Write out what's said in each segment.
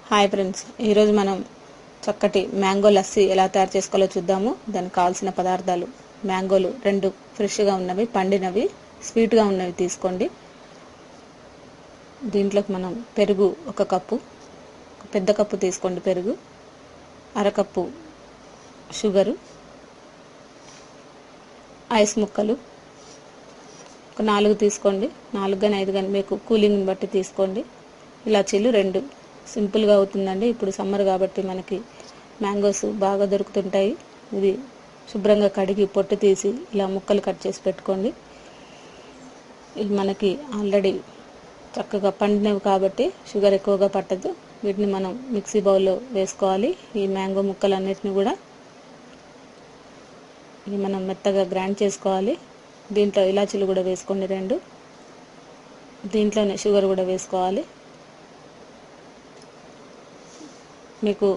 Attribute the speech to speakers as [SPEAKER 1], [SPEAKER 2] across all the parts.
[SPEAKER 1] Hi friends, ఈరోజు మనం చక్కటి మ్యాంగో లస్సీ ఎలా తయారు చేసుకోవాలో చూద్దాము. దానికి కావాల్సిన పదార్థాలు: మ్యాంగోలు 2 ఫ్రెష్గా ఉన్నవి, పండినవి, స్వీట్గా ఉన్నవి తీసుకోండి. దీంట్లోకి మనం పెరుగు 1 కప్పు, పెద్ద కప్పు తీసుకోండి పెరుగు, అరకప్పు షుగరు, ఐస్ ముక్కలు 4 తీసుకోండి. 4 కానీ 5 కానీ మీకు కూలింగ్ని బట్టి తీసుకోండి. ఇలాచీలు 2. సింపుల్గా అవుతుందండి. ఇప్పుడు సమ్మర్ కాబట్టి మనకి మ్యాంగోస్ బాగా దొరుకుతుంటాయి. ఇది శుభ్రంగా కడిగి పొట్టు తీసి ఇలా ముక్కలు కట్ చేసి పెట్టుకోండి. ఇది మనకి ఆల్రెడీ చక్కగా పండినవి కాబట్టి షుగర్ ఎక్కువగా పట్టదు. వీటిని మనం మిక్సీ బౌల్లో వేసుకోవాలి. ఈ మ్యాంగో ముక్కలన్నిటిని కూడా ఇది మనం మెత్తగా గ్రైండ్ చేసుకోవాలి. దీంట్లో ఇలాచీలు కూడా వేసుకోండి 2. దీంట్లోనే షుగర్ కూడా వేసుకోవాలి. మీకు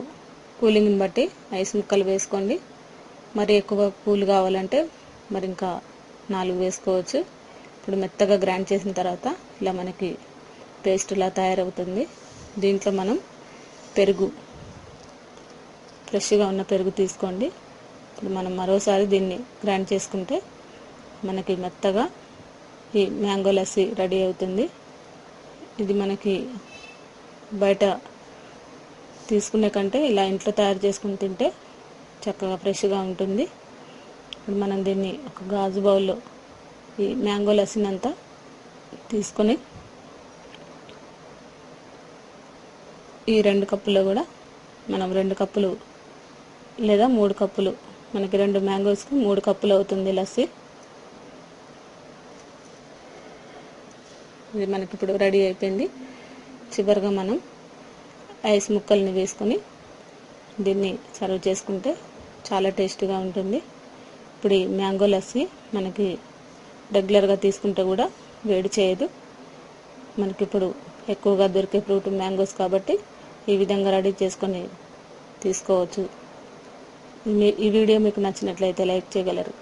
[SPEAKER 1] కూలింగ్ని బట్టి ఐస్ ముక్కలు వేసుకోండి. మరి ఎక్కువ కూల్ కావాలంటే మరి ఇంకా 4 వేసుకోవచ్చు. ఇప్పుడు మెత్తగా గ్రైండ్ చేసిన తర్వాత ఇలా మనకి పేస్ట్ ఇలా తయారవుతుంది. దీంట్లో మనం పెరుగు, ఫ్రెష్గా ఉన్న పెరుగు తీసుకోండి. ఇప్పుడు మనం మరోసారి దీన్ని గ్రైండ్ చేసుకుంటే మనకి మెత్తగా ఈ మ్యాంగో లస్సీ రెడీ అవుతుంది. ఇది మనకి బయట తీసుకునే కంటే ఇలా ఇంట్లో తయారు చేసుకుని తింటే చక్కగా ఫ్రెష్గా ఉంటుంది. ఇప్పుడు మనం దీన్ని ఒక గాజు బౌల్లో ఈ మ్యాంగో లస్సీని అంతా తీసుకొని ఈ 2 కప్పుల్లో కూడా మనం 2 కప్పులు లేదా 3 కప్పులు, మనకి 2 మ్యాంగోస్కి 3 కప్పులు అవుతుంది లస్సీ. ఇది మనకి ఇప్పుడు రెడీ అయిపోయింది. చివరిగా మనం ఐస్ ముక్కల్ని వేసుకొని దీన్ని సర్వ్ చేసుకుంటే చాలా టేస్టీగా ఉంటుంది. ఇప్పుడు ఈ మ్యాంగో లస్సీ మనకి రెగ్యులర్గా తీసుకుంటే కూడా వేడి చేయదు. మనకి ఇప్పుడు ఎక్కువగా దొరికే ఫ్రూట్ మ్యాంగోస్ కాబట్టి ఈ విధంగా రెడీ చేసుకొని తీసుకోవచ్చు. ఈ వీడియో మీకు నచ్చినట్లయితే లైక్ చేయగలరు.